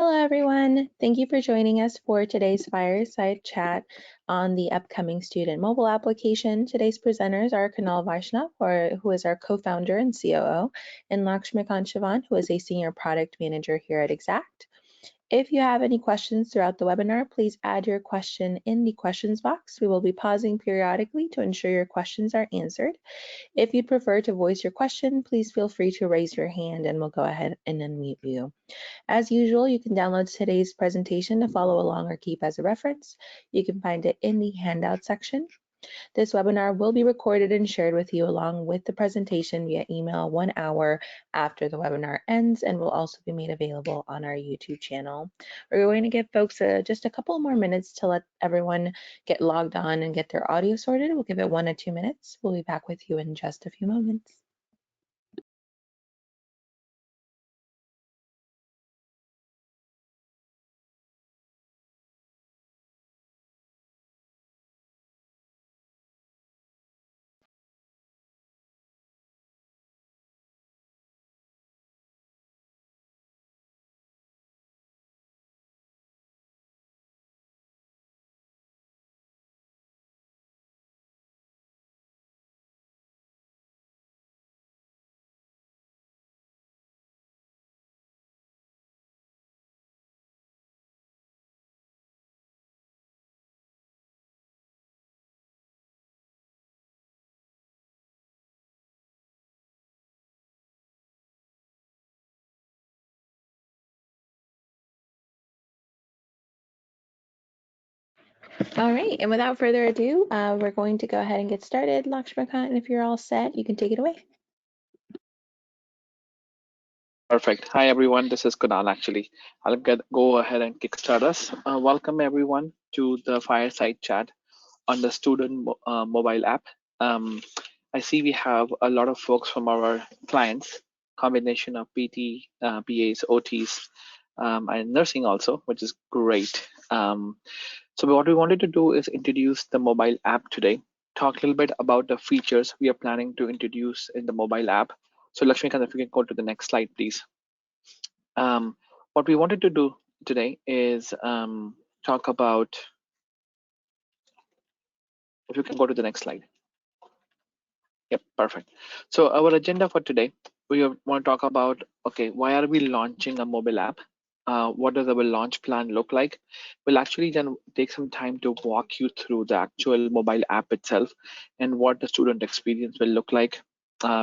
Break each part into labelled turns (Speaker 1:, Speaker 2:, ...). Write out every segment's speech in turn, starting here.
Speaker 1: Hello, everyone. Thank you for joining us for today's Fireside Chat on the upcoming student mobile application. Today's presenters are Kunal Vaishnav, who is our co-founder and COO, and Lakshmikant Shivan, who is a senior product manager here at Exxat. If you have any questions throughout the webinar, please add your question in the questions box. We will be pausing periodically to ensure your questions are answered. If you'd prefer to voice your question, please feel free to raise your hand and we'll go ahead and unmute you. As usual, you can download today's presentation to follow along or keep as a reference. You can find it in the handout section. This webinar will be recorded and shared with you along with the presentation via email 1 hour after the webinar ends and will also be made available on our YouTube channel. We're going to give folks just a couple more minutes to let everyone get logged on and get their audio sorted. We'll give it 1 to 2 minutes. We'll be back with you in just a few moments. All right, and without further ado, we're going to go ahead and get started. Lakshmikant, and if you're all set, you can take it away.
Speaker 2: Perfect. Hi, everyone. This is Kunal, actually. I'll go ahead and kickstart us. Welcome, everyone, to the Fireside Chat on the student mobile app. I see we have a lot of folks from our clients, combination of PT, PAs, OTs, and nursing also, which is great. So what we wanted to do is introduce the mobile app today, talk a little bit about the features we are planning to introduce in the mobile app. So Lakshmikant, if you can go to the next slide, please. What we wanted to do today is talk about, if you can go to the next slide. Yep, perfect. So our agenda for today, we want to talk about, okay, why are we launching a mobile app? What does our launch plan look like? We'll actually then take some time to walk you through the actual mobile app itself and what the student experience will look like.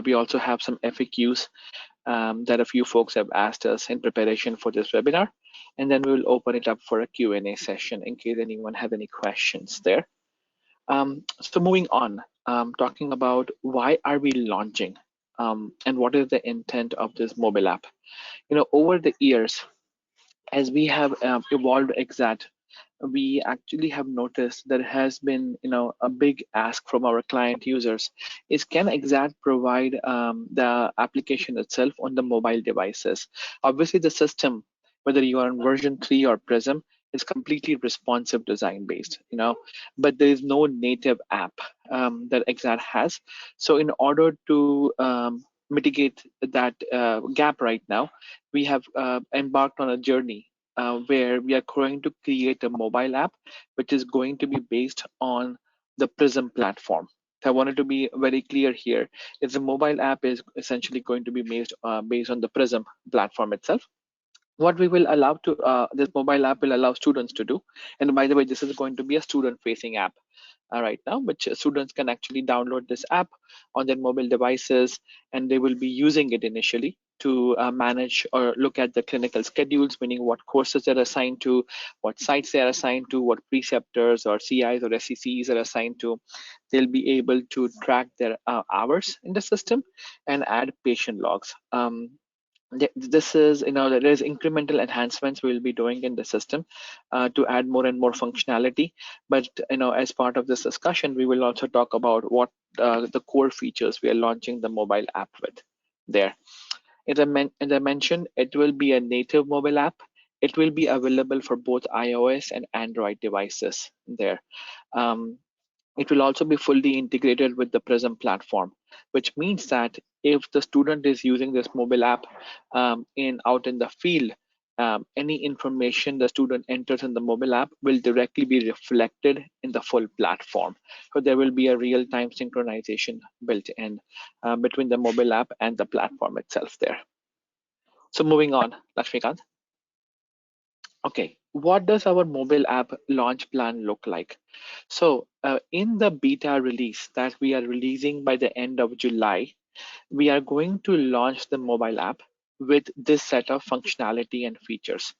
Speaker 2: We also have some FAQs that a few folks have asked us in preparation for this webinar. And then we will open it up for a Q&A session in case anyone have any questions there. So moving on, talking about why are we launching and what is the intent of this mobile app? Over the years, as we have evolved Exxat, we actually have noticed there has been a big ask from our client users is, can Exxat provide the application itself on the mobile devices? Obviously the system, whether you are on version 3 or Prism, is completely responsive design based, but there is no native app that Exxat has. So in order to mitigate that gap right now, we have embarked on a journey where we are going to create a mobile app, which is going to be based on the Prism platform. So I wanted to be very clear here. Is the mobile app is essentially going to be based on the Prism platform itself. What we will allow to this mobile app will allow students to do, and by the way, this is going to be a student-facing app right now, which students can actually download this app on their mobile devices, and they will be using it initially to manage or look at the clinical schedules, meaning what courses they're assigned to, what sites they are assigned to, what preceptors or CIs or SECs are assigned to. They'll be able to track their hours in the system and add patient logs. This is, there is incremental enhancements we'll be doing in the system to add more and more functionality. But as part of this discussion, we will also talk about what the core features we are launching the mobile app with there. As I mentioned, it will be a native mobile app. It will be available for both iOS and Android devices there. It will also be fully integrated with the Prism platform, which means that if the student is using this mobile app out in the field, any information the student enters in the mobile app will directly be reflected in the full platform. So there will be a real-time synchronization built in between the mobile app and the platform itself there. So moving on, Lakshmikant. Okay, what does our mobile app launch plan look like? So in the beta release that we are releasing by the end of July, we are going to launch the mobile app with this set of functionality and features.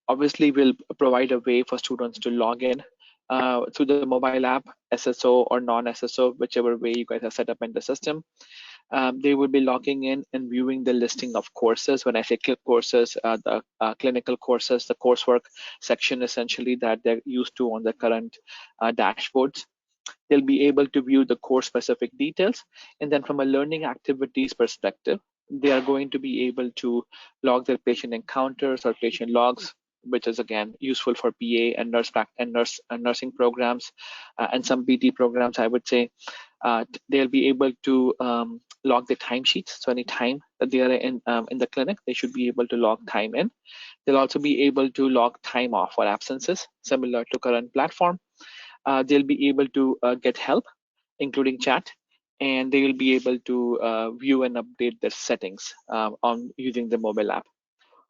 Speaker 2: Obviously, we'll provide a way for students to log in through the mobile app, SSO or non-SSO, whichever way you guys are set up in the system. They will be logging in and viewing the listing of courses. When I say courses, the clinical courses, the coursework section essentially that they're used to on the current dashboards. They'll be able to view the course specific details. And then from a learning activities perspective, they are going to be able to log their patient encounters or patient logs, which is again useful for PA and nursing programs and some PT programs, I would say. They'll be able to log the timesheets. So any time that they are in the clinic, they should be able to log time in. They'll also be able to log time off or absences, similar to current platform. They'll be able to get help, including chat, and they will be able to view and update their settings on using the mobile app.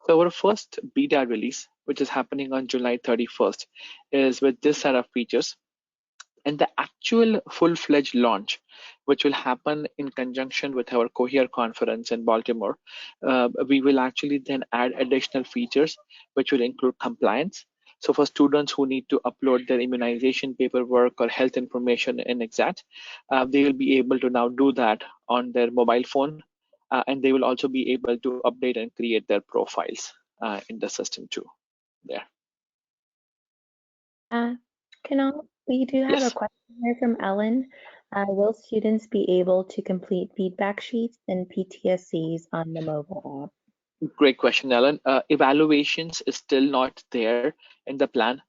Speaker 2: So our first beta release, which is happening on July 31st, is with this set of features. And the actual full-fledged launch, which will happen in conjunction with our Cohere conference in Baltimore, we will actually then add additional features, which will include compliance. So for students who need to upload their immunization paperwork or health information in Exxat, they will be able to now do that on their mobile phone, and they will also be able to update and create their profiles in the system too. There.
Speaker 1: Kunal, we do have a
Speaker 2: Yes.
Speaker 1: question here from Ellen. Will students be able to complete feedback sheets and PTSCs on the mobile app?
Speaker 2: Great question, Alan. Evaluations is still not there in the plan,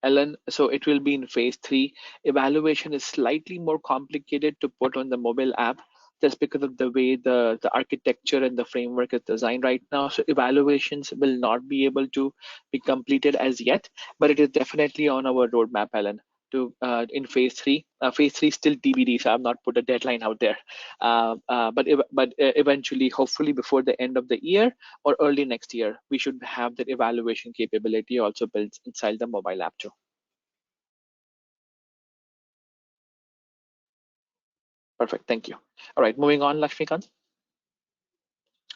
Speaker 2: Ellen. So it will be in phase 3. Evaluation is slightly more complicated to put on the mobile app just because of the way the architecture and the framework is designed right now. So evaluations will not be able to be completed as yet, but it is definitely on our roadmap, Ellen, to in phase 3. Phase 3 is still TBD, so I've not put a deadline out there. But eventually, hopefully before the end of the year or early next year, we should have that evaluation capability also built inside the mobile app too. Perfect, thank you. All right, moving on, Lakshmikant.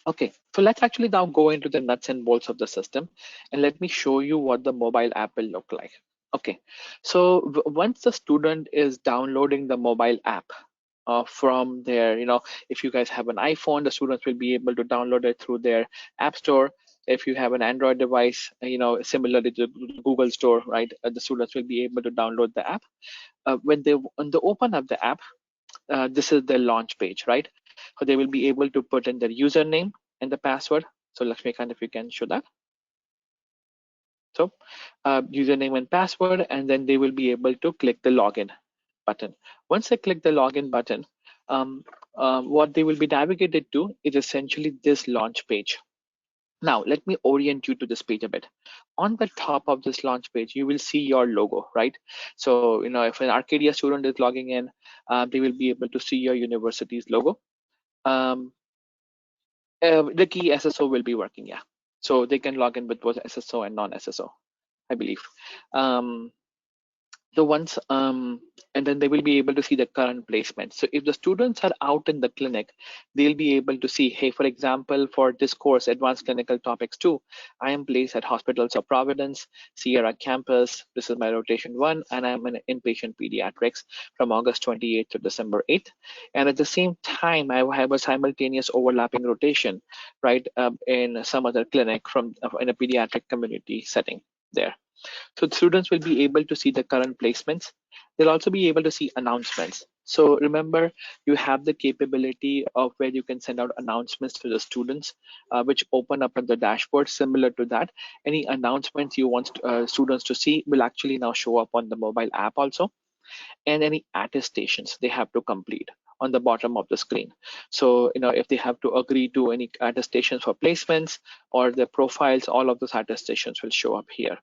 Speaker 2: Okay, so let's actually now go into the nuts and bolts of the system, and let me show you what the mobile app will look like. Okay, so once the student is downloading the mobile app from their, if you guys have an iPhone, the students will be able to download it through their app store. If you have an Android device, similarly to Google Store, right, the students will be able to download the app. When they open up the app, this is the launch page, right? So they will be able to put in their username and the password. So Lakshmikant, if you can show that. So username and password, and then they will be able to click the login button. Once they click the login button, what they will be navigated to is essentially this launch page. Now, let me orient you to this page a bit. On the top of this launch page, you will see your logo, right? So, if an Arcadia student is logging in, they will be able to see your university's logo. The key SSO will be working, yeah. So they can log in with both SSO and non-SSO, I believe. So once and then they will be able to see the current placement. So if the students are out in the clinic, they'll be able to see, hey, for example, for this course, Advanced Clinical Topics 2, I am placed at Hospitals of Providence, Sierra campus. This is my rotation 1, and I'm in inpatient pediatrics from August 28th to December 8th. And at the same time, I have a simultaneous overlapping rotation, right, in some other clinic in a pediatric community setting there. So the students will be able to see the current placements. They'll also be able to see announcements. So remember, you have the capability of where you can send out announcements to the students, which open up on the dashboard. Similar to that, any announcements you want students to see will actually now show up on the mobile app also, and any attestations they have to complete. on the bottom of the screen. So if they have to agree to any attestations for placements or their profiles, all of those attestations will show up here.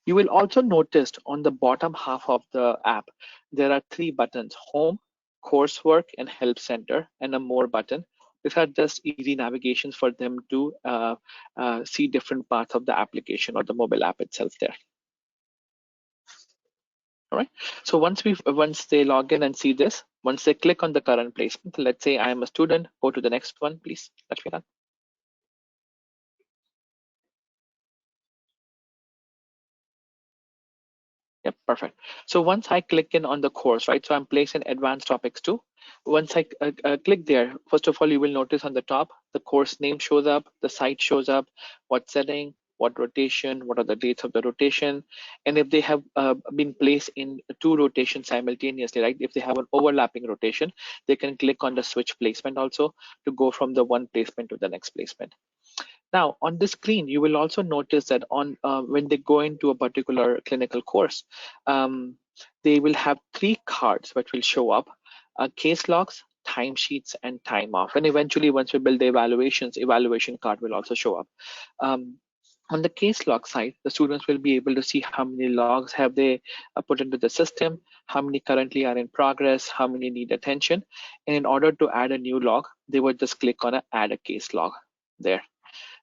Speaker 2: You will also notice on the bottom half of the app, there are three buttons: Home, Coursework, and Help Center, and a More button. These are just easy navigations for them to see different parts of the application or the mobile app itself there. All right. So once they log in and see this, once they click on the current placement, let's say I am a student, go to the next one, please, Lakshmikant. Yep, perfect. So once I click in on the course, right? So I'm placed in advanced topics 2. Once I click there, first of all, you will notice on the top, the course name shows up, the site shows up, what setting, what rotation, what are the dates of the rotation, and if they have been placed in 2 rotations simultaneously, right? If they have an overlapping rotation, they can click on the switch placement also to go from the one placement to the next placement. Now, on the screen, you will also notice that on when they go into a particular clinical course, they will have 3 cards which will show up: case logs, timesheets, and time off. And eventually, once we build the evaluations, evaluation card will also show up. Um, on the case log side, the students will be able to see how many logs have they put into the system, how many currently are in progress, how many need attention. And in order to add a new log, they would just click on add a case log there.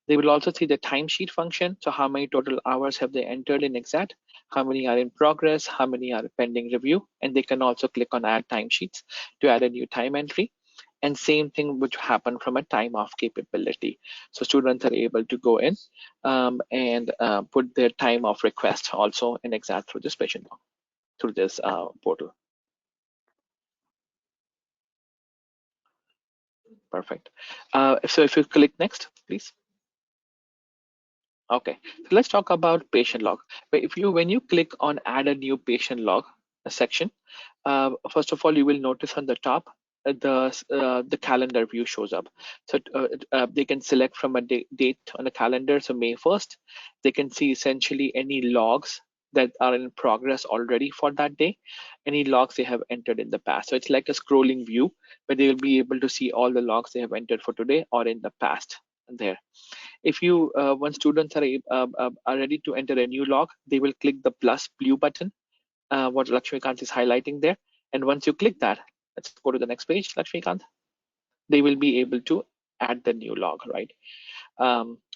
Speaker 2: They will also see the timesheet function. So how many total hours have they entered in Exxat? How many are in progress? How many are pending review? And they can also click on add timesheets to add a new time entry. And same thing would happen from a time off capability. So students are able to go in and put their time off request also in Exxat through this patient log, through this portal. Perfect. So if you click next, please. Okay, so let's talk about patient log. But when you click on add a new patient log section, first of all, you will notice on the top the calendar view shows up. So they can select from a date on the calendar. So May 1st, they can see essentially any logs that are in progress already for that day, any logs they have entered in the past. So it's like a scrolling view where they will be able to see all the logs they have entered for today or in the past there. If you once students are ready to enter a new log, they will click the plus blue button, what Lakshmikant is highlighting there. And once you click that, let's go to the next page, Lakshmikant. They will be able to add the new log, right?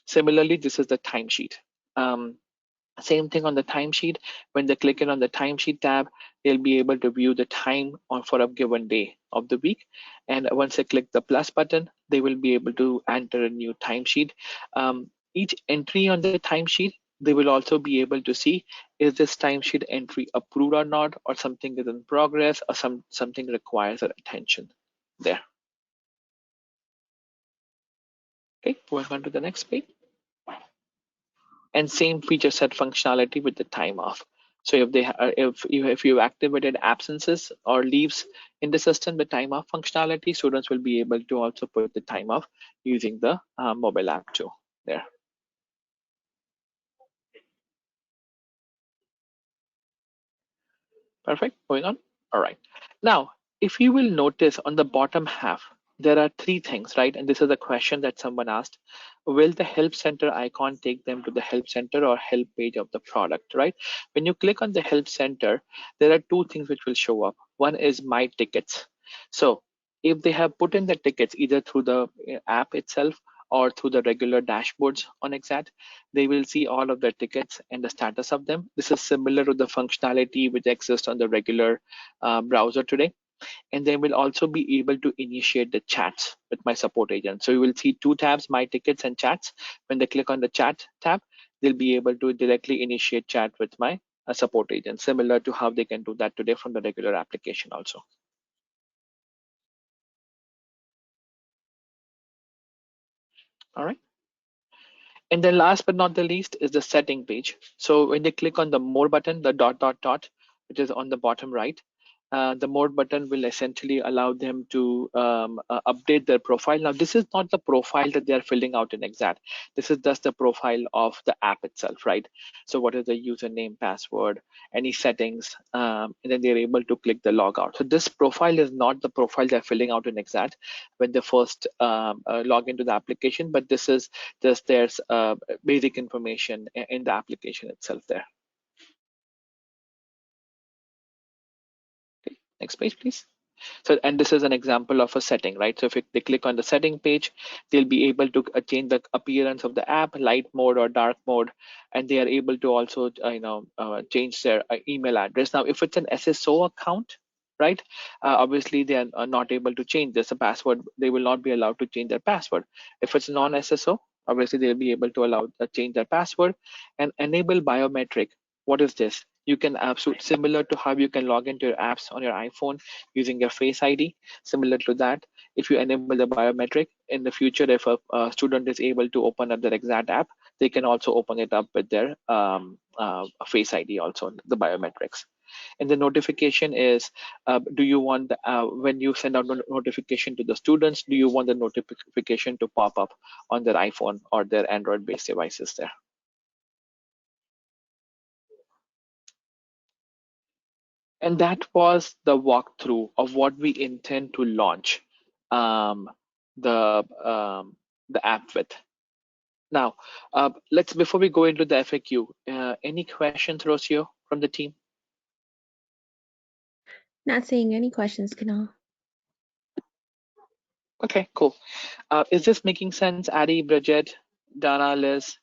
Speaker 2: Similarly, this is the timesheet. Same thing on the timesheet. When they click in on the timesheet tab, they'll be able to view the time for a given day of the week. And once they click the plus button, they will be able to enter a new timesheet. Each entry on the timesheet, they will also be able to see, is this timesheet entry approved or not, or something is in progress, or something requires their attention there. Okay, going on to the next page. And same feature set functionality with the time off. So if you activated absences or leaves in the system, the time off functionality, students will be able to also put the time off using the mobile app too there. Perfect. Going on. All right. Now, if you will notice on the bottom half, there are 3 things, right? And this is a question that someone asked. Will the help center icon take them to the help center or help page of the product, right? When you click on the help center, there are 2 things which will show up. One is my tickets. So if they have put in the tickets either through the app itself or through the regular dashboards on Exxat, they will see all of their tickets and the status of them. This is similar to the functionality which exists on the regular browser today. And they will also be able to initiate the chats with my support agent. So you will see 2 tabs, my tickets and chats. When they click on the chat tab, they'll be able to directly initiate chat with my support agent, similar to how they can do that today from the regular application also. All right. And then last but not the least is the setting page. So when they click on the more button, the dot, which is on the bottom right, the more button will essentially allow them to update their profile. Now, this is not the profile that they are filling out in Exxat. This is just the profile of the app itself, right? So what is the username, password, any settings, and then they're able to click the logout. So this profile is not the profile they're filling out in Exxat when they first log into the application, but this is just their basic information in the application itself there. Okay, next page, please. So, and this is an example of a setting, right? So if they click on the setting page, they'll be able to change the appearance of the app, light mode or dark mode, and they are able to also, change their email address. Now, if it's an SSO account, right? Obviously, they are not able to change this. A password, they will not be allowed to change their password. If it's non-SSO, obviously they'll be able to allow change their password and enable biometric. What is this? You can absolutely similar to how you can log into your apps on your iPhone using your Face ID. Similar to that, if you enable the biometric in the future, if a student is able to open up their Exxat app, they can also open it up with their Face ID, also the biometrics. And the notification is, do you want when you send out notification to the students, do you want the notification to pop up on their iPhone or their Android-based devices there? And that was the walkthrough of what we intend to launch um, the um, the app with. Now, let's before we go into the FAQ, any questions, Rocio, from the team?
Speaker 1: Not seeing any questions, Kunal.
Speaker 2: Okay, cool. Is this making sense, Addie, Bridget, Dana, Liz,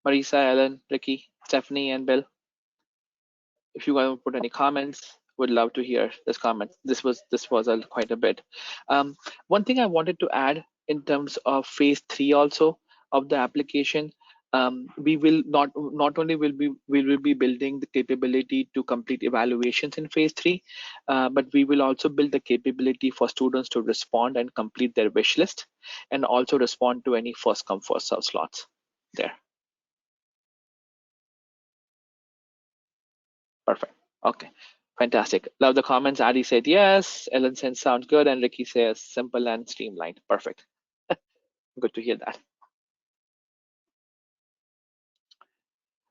Speaker 2: Marisa, Ellen, Ricky, Stephanie, and Bill? If you want to put any comments, would love to hear this comment. This was quite a bit. One thing I wanted to add in terms of phase 3 also of the application, we will not only we will be building the capability to complete evaluations in phase 3, but we will also build the capability for students to respond and complete their wish list, and also respond to any first come first serve slots there. Perfect. Okay. Fantastic. Love the comments. Adi said yes. Ellen said sounds good. And Ricky says simple and streamlined. Perfect. Good to hear that.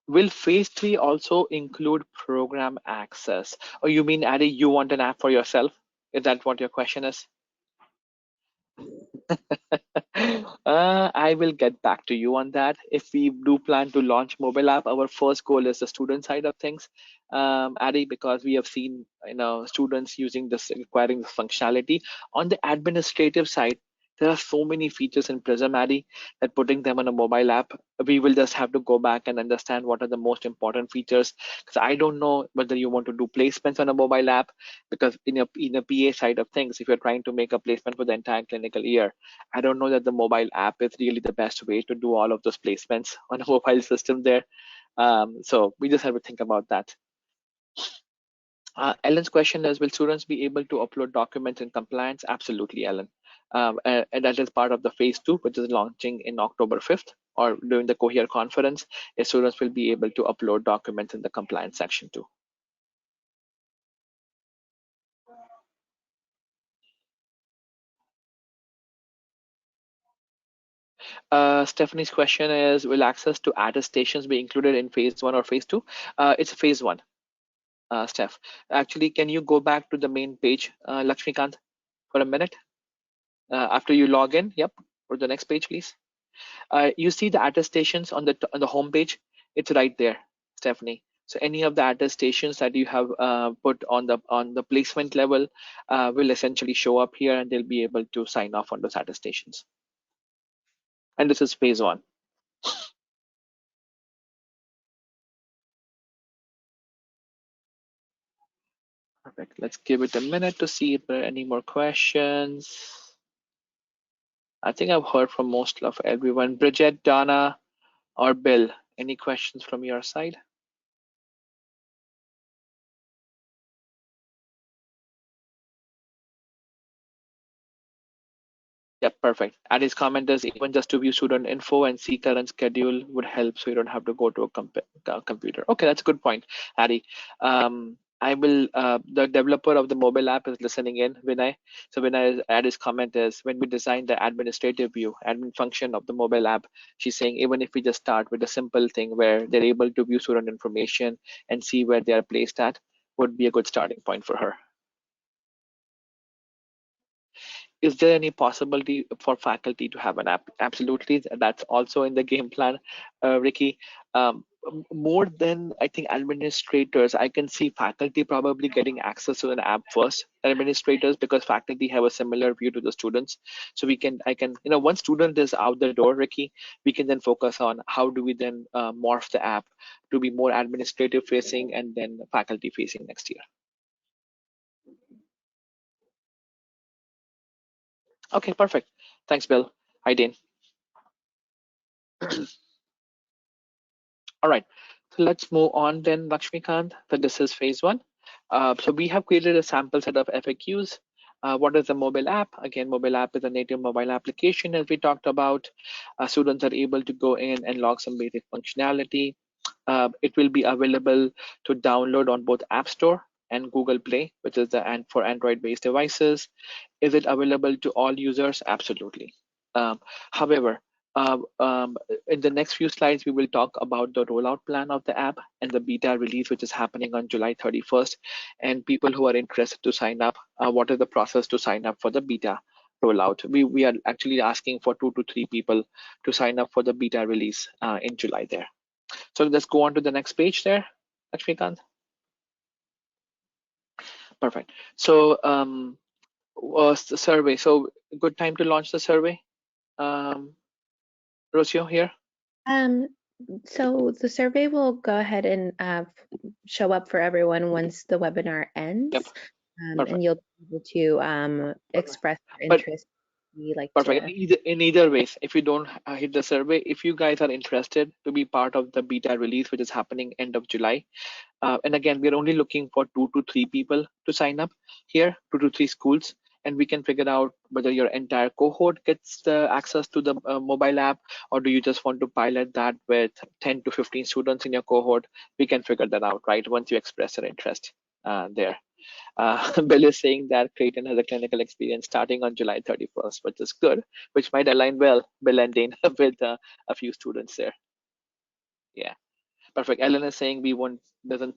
Speaker 2: Will phase 3 also include program access? Or you mean, Adi, you want an app for yourself? Is that what your question is? I will get back to you on that. If we do plan to launch mobile app, our first goal is the student side of things, Addy, because we have seen students using this, requiring this functionality. On the administrative side, there are so many features in Prism, Addy, that putting them on a mobile app, we will just have to go back and understand what are the most important features. Because I don't know whether you want to do placements on a mobile app, because in a PA side of things, if you're trying to make a placement for the entire clinical year, I don't know that the mobile app is really the best way to do all of those placements on a mobile system there. So we just have to think about that. Ellen's question is, will students be able to upload documents in compliance? Absolutely, Ellen. And that is part of the phase 2, which is launching in October 5th or during the Cohere conference. Students will be able to upload documents in the compliance section too. Stephanie's question is, will access to attestations be included in phase 1 or phase 2? It's phase 1. Steph, actually, can you go back to the main page, Lakshmikant, for a minute after you log in? Yep, or the next page, please. You see the attestations on the home page. It's right there, Stephanie. So any of the attestations that you have put on the placement level will essentially show up here, and they'll be able to sign off on those attestations. And this is phase 1. Perfect. Let's give it a minute to see if there are any more questions. I think I've heard from most of everyone. Bridget, Donna, or Bill, any questions from your side? Yep, perfect. And his comment is, even just to view student info and see current schedule would help, so you don't have to go to a computer. Okay, that's a good point, Addy. I will, the developer of the mobile app is listening in, Vinay. So Vinay add his comment is, when we design the administrative view, admin function of the mobile app, she's saying even if we just start with a simple thing where they're able to view student information and see where they are placed at, would be a good starting point for her. Is there any possibility for faculty to have an app? Absolutely, that's also in the game plan, Ricky. More than I think administrators, I can see faculty probably getting access to an app first. Administrators, because faculty have a similar view to the students. So I can, once student is out the door, Ricky, we can then focus on how do we then morph the app to be more administrative facing and then faculty facing next year. Okay, perfect. Thanks, Bill. Hi, Dane. All right, so let's move on then, Lakshmikant. So this is phase one. So we have created a sample set of FAQs. What is a mobile app? Again, mobile app is a native mobile application, as we talked about. Students are able to go in and log some basic functionality. It will be available to download on both App Store and Google Play, which is the and for Android-based devices. Is it available to all users? Absolutely. However, in the next few slides, we will talk about the rollout plan of the app and the beta release, which is happening on July 31st. And people who are interested to sign up, what is the process to sign up for the beta rollout? We are actually asking for 2 to 3 people to sign up for the beta release in July there. So let's go on to the next page there, Lakshmikant. Perfect. So the survey. So good time to launch the survey. Rocio here.
Speaker 1: Um, so the survey will go ahead and show up for everyone once the webinar ends.
Speaker 2: Yep.
Speaker 1: And you'll be able to express your
Speaker 2: But
Speaker 1: interest. We like
Speaker 2: perfect.
Speaker 1: to.
Speaker 2: In either ways, if you don't hit the survey, if you guys are interested to be part of the beta release, which is happening end of July, and again, we're only looking for 2 to 3 people to sign up here, 2 to 3 schools, and we can figure out whether your entire cohort gets the access to the mobile app, or do you just want to pilot that with 10 to 15 students in your cohort. We can figure that out, right, once you express your interest there. Bill is saying that Creighton has a clinical experience starting on July 31st, which is good, which might align well, Bill and Dane, with a few students there. Yeah. Perfect. Ellen is saying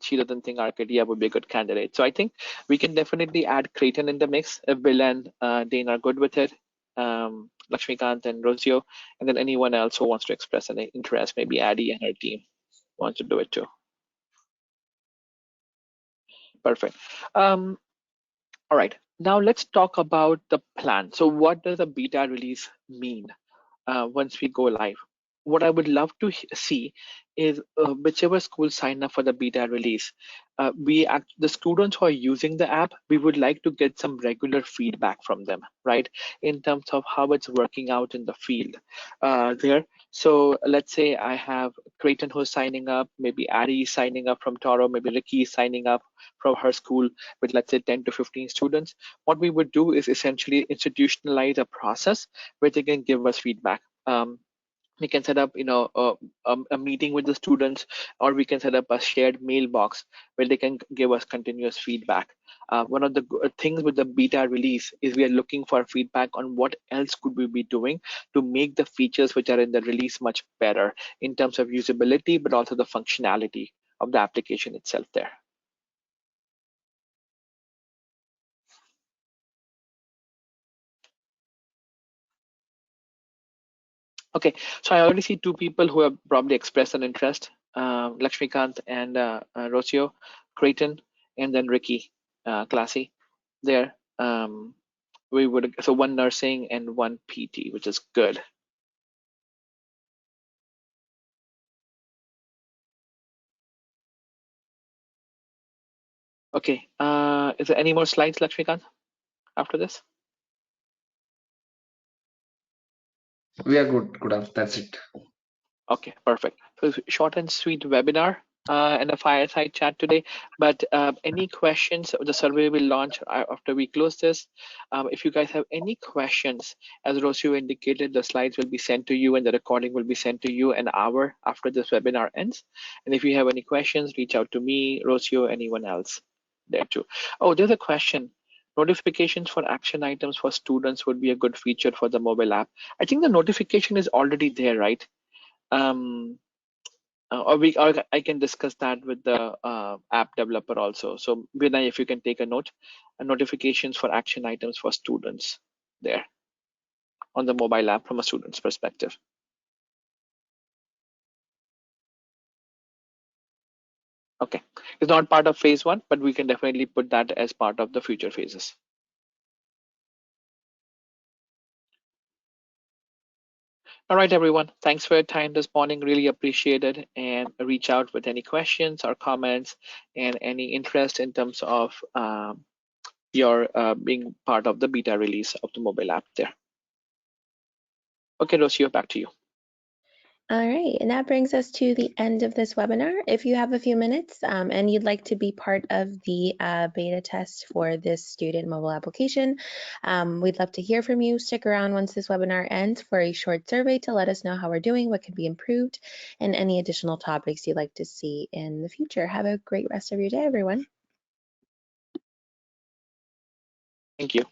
Speaker 2: she doesn't think Arcadia would be a good candidate. So I think we can definitely add Creighton in the mix if Bill and Dane are good with it. Lakshmikant and Rosio, and then anyone else who wants to express an interest, maybe Addie and her team want to do it too. Perfect. All right. Now let's talk about the plan. So what does a beta release mean once we go live? What I would love to see is whichever school sign up for the beta release, the students who are using the app, we would like to get some regular feedback from them, right? In terms of how it's working out in the field there. So let's say I have Creighton who's signing up, maybe Addie is signing up from Toro, maybe Ricky is signing up from her school with, let's say, 10 to 15 students. What we would do is essentially institutionalize a process where they can give us feedback. We can set up a meeting with the students, or we can set up a shared mailbox where they can give us continuous feedback. One of the things with the beta release is we are looking for feedback on what else could we be doing to make the features which are in the release much better in terms of usability, but also the functionality of the application itself there. Okay, so I already see 2 people who have probably expressed an interest, Lakshmikant and Rocio, Creighton, and then Ricky, Classy there. So 1 nursing and 1 PT, which is good. Okay, is there any more slides, Lakshmikant, after this?
Speaker 3: We are good, Kudav. That's it.
Speaker 2: Okay, perfect. So short and sweet webinar and a fireside chat today. But any questions? The survey will launch after we close this. If you guys have any questions, as Rocio indicated, the slides will be sent to you and the recording will be sent to you an hour after this webinar ends. And if you have any questions, reach out to me, Rocio, anyone else. there too. Oh, there's a question. Notifications for action items for students would be a good feature for the mobile app. I think the notification is already there, right? Or I can discuss that with the app developer also. So Vinay, if you can take a note, notifications for action items for students there on the mobile app from a student's perspective. Okay, it's not part of phase 1, but we can definitely put that as part of the future phases. All right, everyone. Thanks for your time this morning. Really appreciate it. And reach out with any questions or comments and any interest in terms of your being part of the beta release of the mobile app there. Okay, Rocio, back to you.
Speaker 1: All right, and that brings us to the end of this webinar. If you have a few minutes and you'd like to be part of the beta test for this student mobile application, we'd love to hear from you. Stick around once this webinar ends for a short survey to let us know how we're doing, what can be improved, and any additional topics you'd like to see in the future. Have a great rest of your day, everyone.
Speaker 2: Thank you.